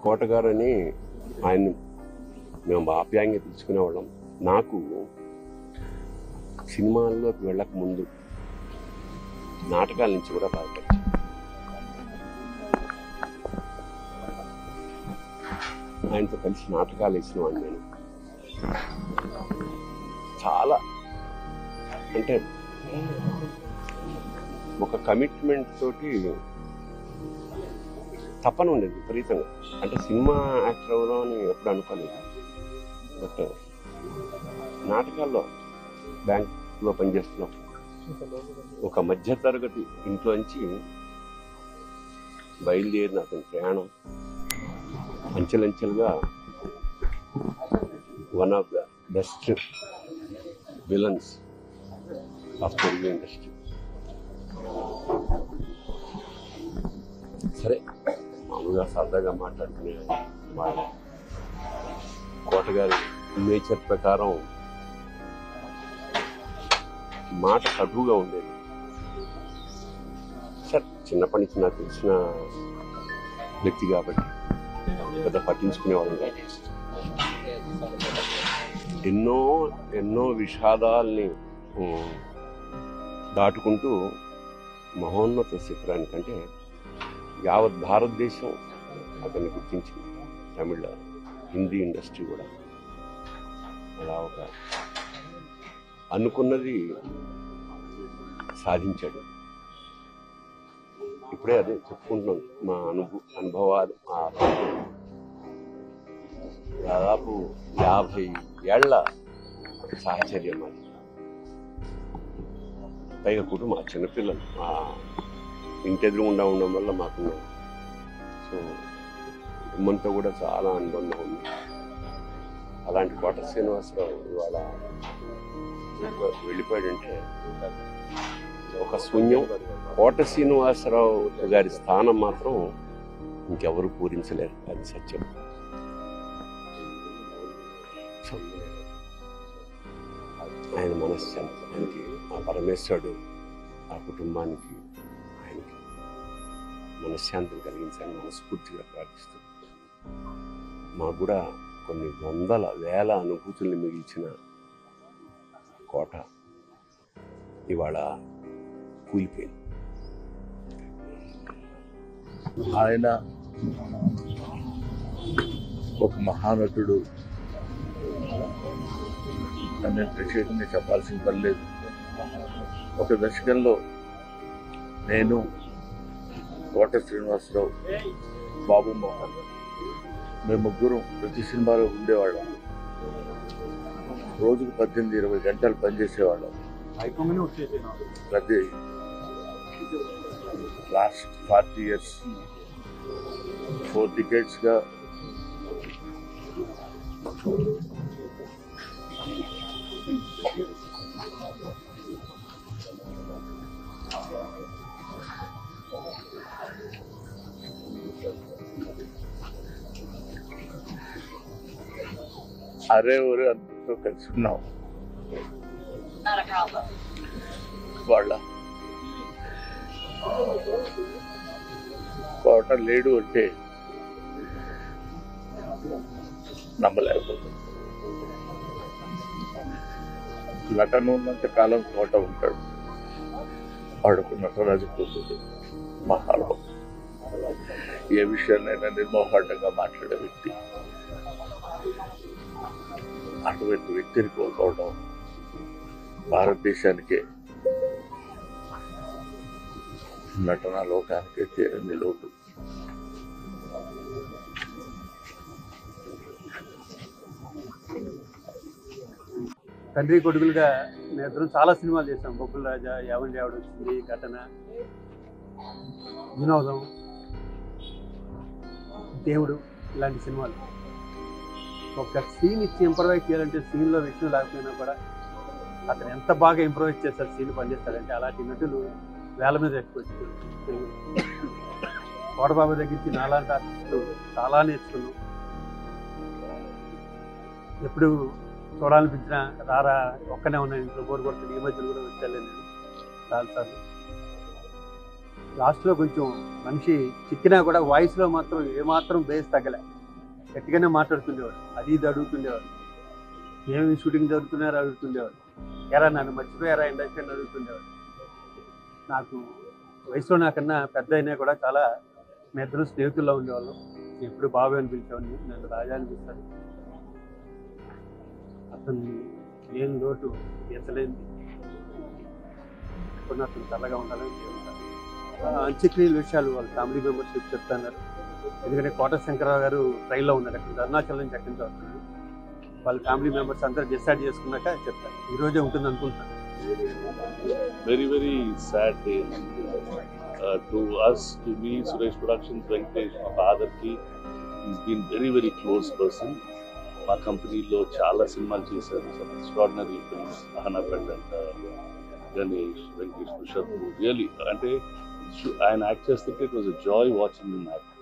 కోటగారు అని ఆయన మేము ఆప్యాయంగా తెలుసుకునేవాళ్ళం. నాకు సినిమాల్లోకి వెళ్ళక ముందు నాటకాల నుంచి కూడా బాగా పరిచయం. ఆయనతో కలిసి నాటకాలు వేసిన వాడిని నేను. చాలా అంటే ఒక కమిట్మెంట్ తోటి తప్పన ఉండేది విపరీతంగా. అంటే సినిమా యాక్టర్ ఎవరో అని ఎప్పుడు అనుకోలేదు. బట్ నాటకాల్లో బ్యాంకులో పనిచేస్తున్నప్పుడు ఒక మధ్యతరగతి ఇంట్లోంచి బయలుదేరిన అతని ప్రయాణం అంచెలంచెలుగా one of the best villains of Telugu industry. సరే, మామూలుగా సరదాగా మాట్లాడుకునే వాళ్ళ కోటగారి నేచర్ ప్రకారం మాట కటువుగా ఉండేది. సరే, చిన్నప్పటి నుంచి నాకు తెలిసిన వ్యక్తి కాబట్టి పెద్ద పట్టించుకునేవాళ్ళం కాదు. ఎన్నో విషాదాల్ని దాటుకుంటూ మహోన్నత శిఖరానికంటే యావత్ భారతదేశం అతన్ని గుర్తించింది. తమిళ హిందీ ఇండస్ట్రీ కూడా అలా ఒక అనుకున్నది సాధించాడు. ఇప్పుడే అదే చెప్పుకుంటున్నాం, మా అనుభవాలు. దాదాపు 50 ఏళ్ల సాహచర్యం అది. పైగా కుటుంబం, చిన్నపిల్లలు ఇంటి ఎదురుగుండా ఉండడం వల్ల మాకు సో కుటుంబంతో కూడా చాలా అనుబంధం ఉంది. అలాంటి కోట శ్రీనివాసరావు ఇవాళ వెళ్ళిపోయాడంటే ఒక శూన్యం. కోట శ్రీనివాసరావు గారి స్థానం మాత్రం ఇంకెవరు పూరించలేరు, అది సత్యం. ఆయన మనశ్శాంతి, ఆయనకి ఆ పరమేశ్వరుడు ఆ కుటుంబానికి ఆయనకి మనశ్శాంతిని కలిగించాలని మనస్ఫూర్తిగా ప్రార్థిస్తుంది. మాకు కూడా కొన్ని వందల వేల అనుభూతుల్ని మిగిల్చిన కోట ఇవాళ కూలిపోయింది. ఆయన ఒక మహానటుడు అని ప్రత్యేకంగా చెప్పాల్సిన పని లేదు. ఒక దశకంలో నేను, కోట శ్రీనివాసరావు, బాబు మోహన్, మేము ముగ్గురం ప్రతి సినిమాలో ఉండేవాళ్ళం. రోజుకు 18-20 గంటలు పనిచేసేవాళ్ళం. ప్రతి లాస్ట్ 40 years 4 decades-గా అరే ఊరే అందరితో కలిసి ఉన్నాం. వాళ్ళ కోట లేడు అంటే నమ్మలేకపోతుంది. నటన ఉన్నంత కాలం కోట ఉంటాడు. వాడుకు నటరాజు కూతురు, మహారావు, ఏ విషయాన్నైనా నిర్మోహాటంగా మాట్లాడే వ్యక్తి. అటువంటి వ్యక్తిని కోల్పోవడం భారతదేశానికే నటన లోకానికి తీరని లోటు. తండ్రి కొడుకులుగా మేమిద్దరం చాలా సినిమాలు చేసాం. బొబ్బుల రాజా, యావండి ఆవిడ వచ్చింది, ఘటన, వినోదం, దేవుడు, ఇలాంటి సినిమాలు. ఒక సీన్ ఇచ్చి ఇంప్రవైజ్ చేయాలంటే సీన్లో విషయం లేకపోయినా కూడా అతను ఎంత బాగా ఇంప్రవైజ్ చేస్తారు, సీన్ పనిచేస్తాడంటే అలాంటి నటులు వేల మీద ఎక్కువ. కోటబాబు దగ్గర నుంచి నాలాంటి ఆర్టిస్టులు చాలా నేర్చుకున్నాం. ఎప్పుడు చూడాలనిపించిన రారా ఒక్కనే ఉన్నాను ఇంట్లో బోర్ కొడుతుంది. ఈ మధ్యలో కూడా వచ్చాను నేను చాలాసార్లు. లాస్ట్లో కొంచెం మనిషి చిక్కినా కూడా వాయిస్లో మాత్రం ఏమాత్రం బేస్ తగ్గలే, గట్టిగానే మాట్లాడుతుండేవాడు. అది ఇది అడుగుతుండేవాడు, ఏమి షూటింగ్ జరుగుతున్నారో అడుగుతుండేవాడు, ఎరా నన్ను మర్చిపోయారా ఇండస్ట్రీ అని అడుగుతుండేవాడు. నాకు వయసులో నాకన్నా పెద్ద అయినా కూడా చాలా మీ ఇద్దరు స్నేహితుల్లో ఉండేవాళ్ళం. ఎప్పుడు బాబు అని పిలిచేవాడిని, నన్ను రాజా అని పిలుస్తాను. అతన్ని ఏం లోటు తీర్చలేంది. కొన్ని అతను చల్లగా ఉండాలని చెప్తాను. అంత్యక్రియల విషయాలు వాళ్ళ ఫ్యామిలీ మెంబర్స్ చెప్తున్నారు. ఎందుకంటే కోట శంకరరావు గారు ట్రైన్లో ఉన్నారు, అక్కడ అరుణాచల్ నుంచి అక్కడి నుంచి వస్తున్నారు. వాళ్ళ ఫ్యామిలీ మెంబర్స్ అందరూ డిసైడ్ చేసుకున్నాక చెప్తాను. ఈరోజే ఉంటుంది అనుకుంటున్నాను. Very, very sad day. To us, to me, Suresh Productions, Venkatesh, my father ki, he's been very, very close person. మా కంపెనీలో చాలా సినిమాలు చేశారు. సమ్ ఎక్స్ట్రాడినరీ ఫిల్మ్స్, అహనాపేట, గణేష్, వెంకటేష్, పుషప్. రియలీ అంటే ఆయన యాక్ట్ చేస్తుంటే it was a joy watching him act.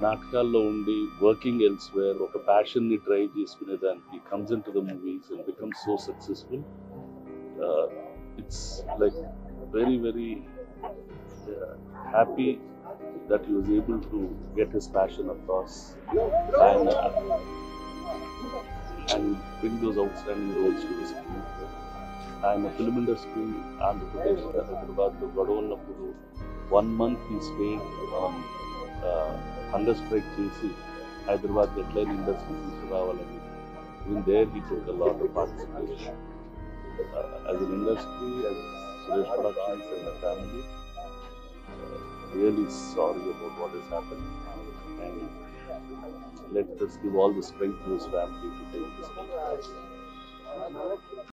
నాటకాల్లో ఉండి వర్కింగ్ ఎల్స్వేర్ ఒక ప్యాషన్ని డ్రైవ్ చేసుకునేదానికి comes in to the movies and becomes so successful. It's like very, very happy that he was able to get his passion across and bring those outstanding roles to the screen. And the film industry, Andhra Pradesh, Hyderabad, Godavannappudu, 1 month he stayed on hunger strike chesi Hyderabad deadline industry తీసుకురావాలని. Even there he took a lot of participation. As an industry, as Suresh Productions and the family, really sorry about what has happened, and let us give all the strength to his family to take this.